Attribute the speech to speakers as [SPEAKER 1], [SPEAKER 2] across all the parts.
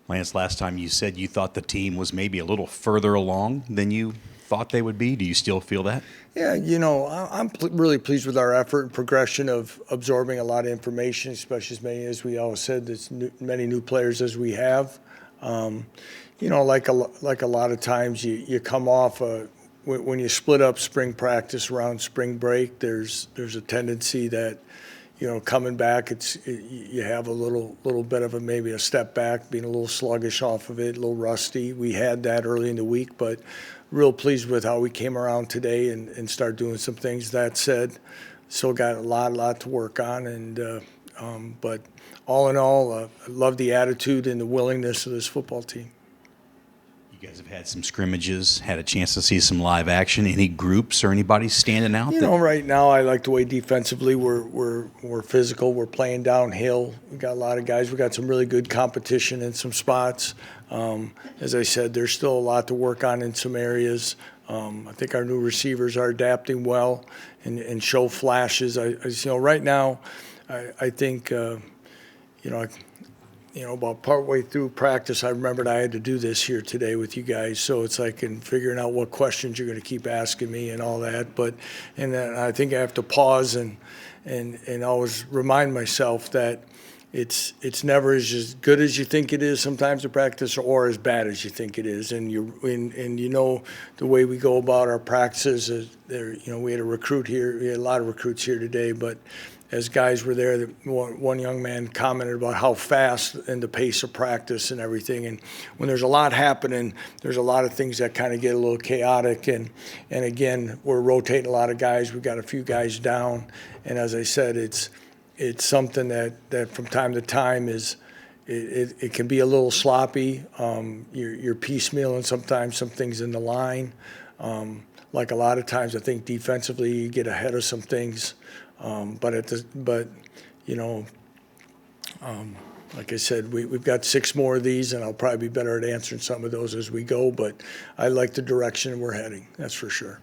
[SPEAKER 1] Lance, last time you said you thought the team was maybe a little further along than you thought they would be. Do you still feel that?
[SPEAKER 2] Yeah, I'm really pleased with our effort and progression of absorbing a lot of information, especially as many as we always said, many new players as we have. Um, like a lot of times you come off when you split up spring practice around spring break. There's a tendency that coming back, you have a little bit of maybe a step back, being a little sluggish off of it, a little rusty. We had that early in the week, but real pleased with how we came around today and started doing some things. That said, still got a lot to work on, but all in all, I love the attitude and the willingness of this football team.
[SPEAKER 1] You guys have had some scrimmages, had a chance to see some live action. Any groups or anybody standing out?
[SPEAKER 2] Right now I like the way defensively we're physical. We're playing downhill. We got a lot of guys. We got some really good competition in some spots. As I said, there's still a lot to work on in some areas. I think our new receivers are adapting well and show flashes. Right now, I think about partway through practice, I remembered I had to do this here today with you guys. So it's like in figuring out what questions you're going to keep asking me and all that. And then I think I have to pause and always remind myself that it's never as good as you think it is sometimes to practice, or as bad as you think it is. And the way we go about our practices is we had a recruit here. We had a lot of recruits here today, but as guys were there, one young man commented about how fast and the pace of practice and everything. And when there's a lot happening, there's a lot of things that kind of get a little chaotic. And again, we're rotating a lot of guys. We've got a few guys down. And as I said, it's something that from time to time it can be a little sloppy. You're piecemealing sometimes some things in the line. Like a lot of times, I think defensively you get ahead of some things. Like I said, we've got 6 more of these, and I'll probably be better at answering some of those as we go. But I like the direction we're heading. That's for sure.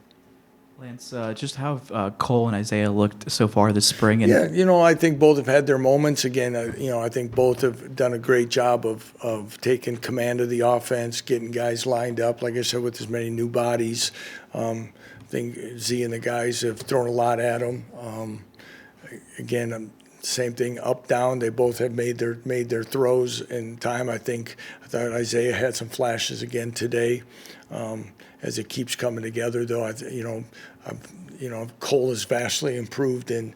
[SPEAKER 3] Lance, just how have Cole and Isaiah looked so far this spring?
[SPEAKER 2] Yeah, I think both have had their moments. Again, I think both have done a great job of taking command of the offense, getting guys lined up. Like I said, with as many new bodies, I think Z and the guys have thrown a lot at them. Again, same thing, up, down. They both have made their throws in time. I thought Isaiah had some flashes again today. As it keeps coming together, though, Cole has vastly improved in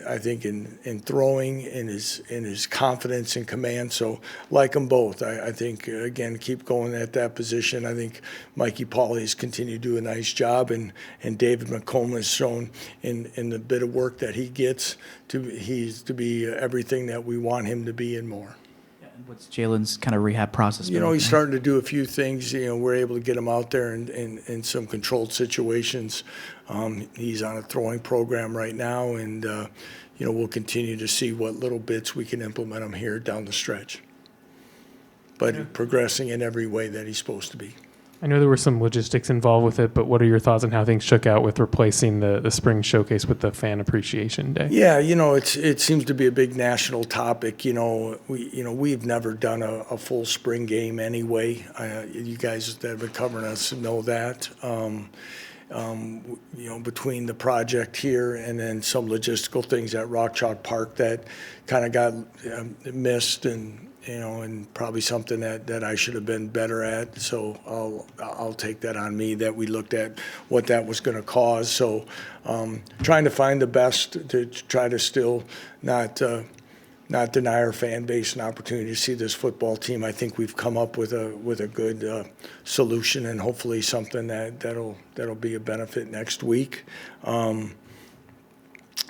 [SPEAKER 2] I think in throwing, in his confidence and command. So like them both. I think again keep going at that position. I think Mikey Pauley has continued to do a nice job, and David McComb has shown in the bit of work that he gets to be everything that we want him to be and more.
[SPEAKER 3] What's Jalen's kind of rehab process?
[SPEAKER 2] He's starting to do a few things. We're able to get him out there in some controlled situations. He's on a throwing program right now, and we'll continue to see what little bits we can implement him here down the stretch. But progressing in every way that he's supposed to be.
[SPEAKER 4] I know there were some logistics involved with it, but what are your thoughts on how things shook out with replacing the spring showcase with the Fan Appreciation Day?
[SPEAKER 2] Yeah, it seems to be a big national topic. We've never done a full spring game anyway. You guys that have been covering us know that. Between the project here and then some logistical things at Rock Chalk Park that kind of got missed and probably something that I should have been better at. So I'll take that on me that we looked at what that was going to cause. So trying to find the best to try to still not deny our fan base an opportunity to see this football team. I think we've come up with a good solution, and hopefully something that'll be a benefit next week. I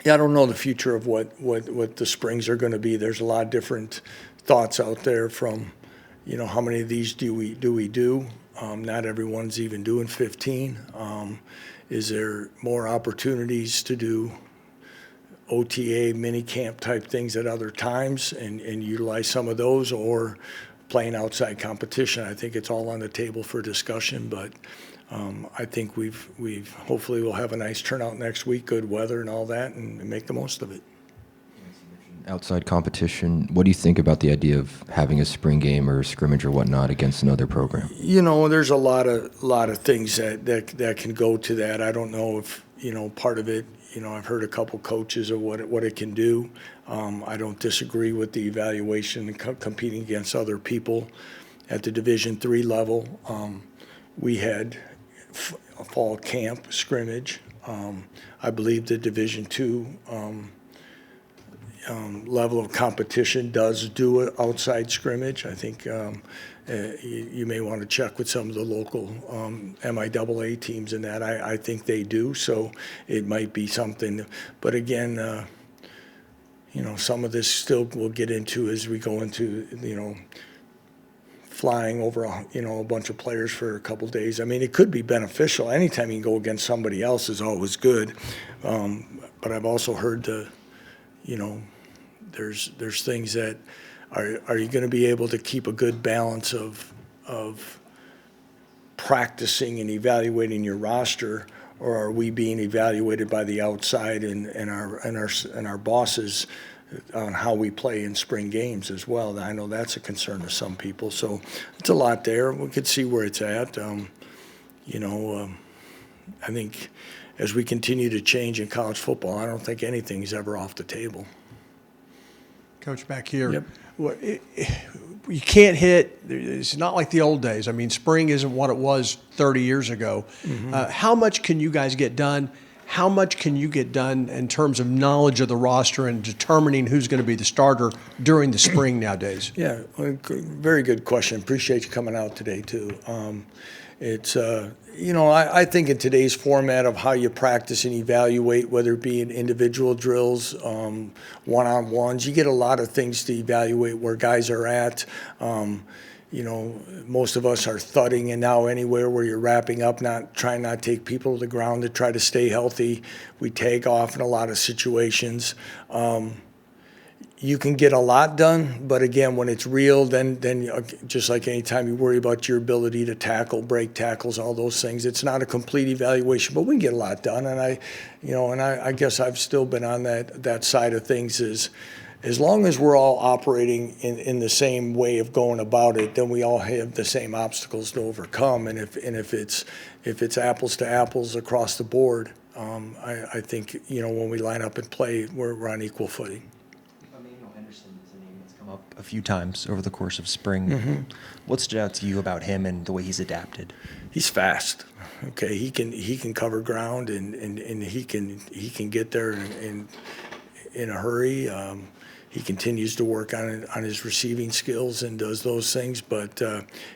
[SPEAKER 2] don't know the future of what the springs are going to be. There's a lot of different thoughts out there from, how many of these do we do? Not everyone's even doing 15. Is there more opportunities to do OTA, mini camp type things at other times and utilize some of those, or playing outside competition? I think it's all on the table for discussion, but I think we've hopefully we'll have a nice turnout next week, good weather and all that, and make the most of it.
[SPEAKER 5] outside competition, what do you think about the idea of having a spring game or a scrimmage or whatnot against another program?
[SPEAKER 2] There's a lot of things that can go to that. I don't know if part of it. I've heard a couple coaches of what it can do. I don't disagree with the evaluation and competing against other people at the Division III level. We had a fall camp scrimmage. I believe the Division II level of competition does do an outside scrimmage. I think you may want to check with some of the local MIAA teams in that. I think they do, so it might be something. But again, some of this still we'll get into as we go into, flying over, a bunch of players for a couple days. I mean, it could be beneficial. Anytime you can go against somebody else is always good. But I've also heard there's things that are you going to be able to keep a good balance of practicing and evaluating your roster, or are we being evaluated by the outside and our bosses on how we play in spring games as well? I know that's a concern to some people. So it's a lot there. We could see where it's at. I think as we continue to change in college football, I don't think anything's ever off the table.
[SPEAKER 6] Coach, back here.
[SPEAKER 2] Yep.
[SPEAKER 6] Well, you can't hit. It's not like the old days. I mean, spring isn't what it was 30 years ago.
[SPEAKER 2] Mm-hmm.
[SPEAKER 6] How much can you guys get done? How much can you get done in terms of knowledge of the roster and determining who's going to be the starter during the spring nowadays?
[SPEAKER 2] Yeah, very good question. Appreciate you coming out today, too. I think in today's format of how you practice and evaluate, whether it be in individual drills, one-on-ones, you get a lot of things to evaluate where guys are at. Most of us are thudding, and now anywhere where you're wrapping up, trying not to take people to the ground to try to stay healthy. We tag off in a lot of situations. You can get a lot done, but again, when it's real, then just like any time you worry about your ability to tackle, break tackles, all those things, it's not a complete evaluation, but we can get a lot done. And I guess I've still been on that side of things is, as long as we're all operating in the same way of going about it, then we all have the same obstacles to overcome. And if it's apples to apples across the board, I think when we line up and play, we're on equal footing.
[SPEAKER 7] Up a few times over the course of spring.
[SPEAKER 2] Mm-hmm.
[SPEAKER 7] What stood out to you about him and the way he's adapted?
[SPEAKER 2] He's fast. Okay, he can cover ground and he can get there in a hurry. He continues to work on his receiving skills and does those things, but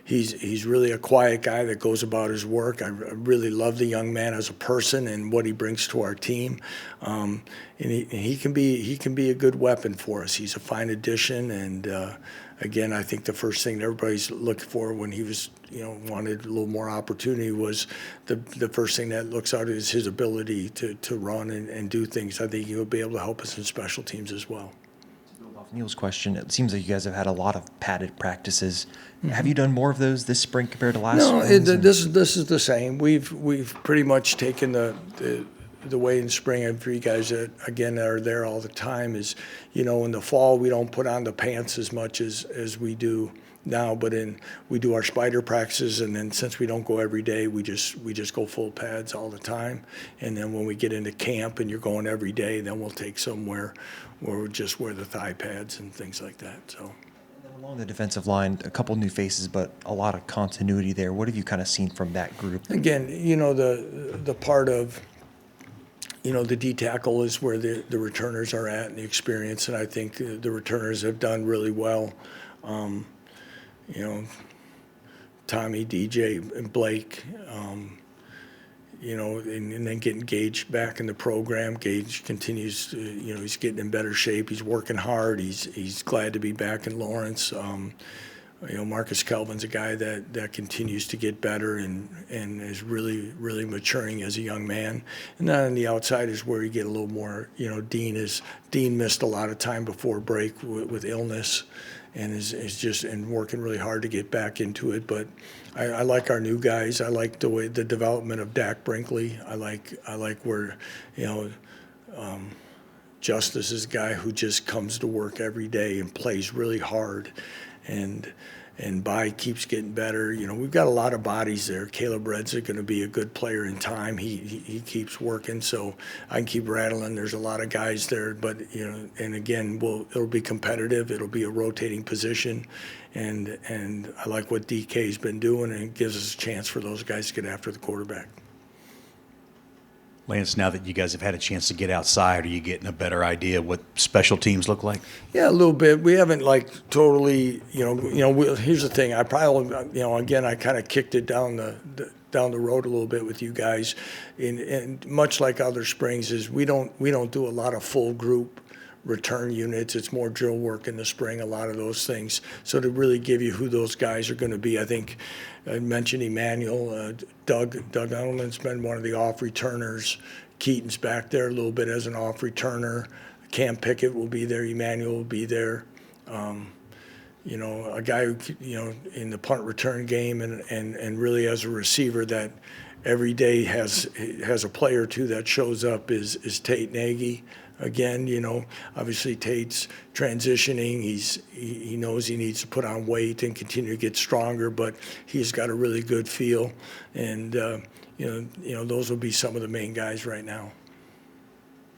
[SPEAKER 2] he's really a quiet guy that goes about his work. I really love the young man as a person and what he brings to our team, and he can be a good weapon for us. He's a fine addition, and again, I think the first thing that everybody's looking for when he was wanted a little more opportunity was the first thing that looks out is his ability to run and do things. I think he'll be able to help us in special teams as well.
[SPEAKER 7] Neil's question, it seems like you guys have had a lot of padded practices. Mm-hmm. Have you done more of those this spring compared to last spring?
[SPEAKER 2] No, this is the same. We've pretty much taken the way in spring, and for you guys that, again, are there all the time, is, in the fall we don't put on the pants as much as we do now, but we do our spider practices, and then since we don't go every day, we just go full pads all the time. And then when we get into camp and you're going every day, then we'll take somewhere where we just wear the thigh pads and things like that. So.
[SPEAKER 7] Along the defensive line, a couple new faces, but a lot of continuity there. What have you kind of seen from that group?
[SPEAKER 2] Again, the part of the D tackle is where the returners are at and the experience, and I think the returners have done really well. Tommy, DJ, and Blake, and then getting Gage back in the program. Gage continues to, he's getting in better shape. He's working hard. He's glad to be back in Lawrence. Marcus Kelvin's a guy that continues to get better and is really, really maturing as a young man. And then on the outside is where you get a little more, Dean missed a lot of time before break with illness, and is just working really hard to get back into it. But I like our new guys. I like the development of Dak Brinkley. I like where Justice is a guy who just comes to work every day and plays really hard, and Bai keeps getting better. You know, we've got a lot of bodies there. Caleb Red's going to be a good player in time. He keeps working, so I can keep rattling. There's a lot of guys there, but you know, and again, it'll be competitive. It'll be a rotating position, and I like what DK's been doing, and it gives us a chance for those guys to get after the quarterback.
[SPEAKER 1] Lance, now that you guys have had a chance to get outside, are you getting a better idea what special teams look like?
[SPEAKER 2] Yeah, a little bit. We haven't like totally, here's the thing. I probably, again, I kind of kicked it down the road a little bit with you guys, and much like other springs, is we don't do a lot of full group return units. It's more drill work in the spring, a lot of those things. So to really give you who those guys are going to be, I think I mentioned Emmanuel, Doug Edelman's been one of the off returners. Keaton's back there a little bit as an off returner. Cam Pickett will be there. Emmanuel will be there. A guy who, in the punt return game and really as a receiver that every day has a player or two that shows up is Tate Nagy. Again, obviously Tate's transitioning. He knows he needs to put on weight and continue to get stronger, but he's got a really good feel. And, those will be some of the main guys right now.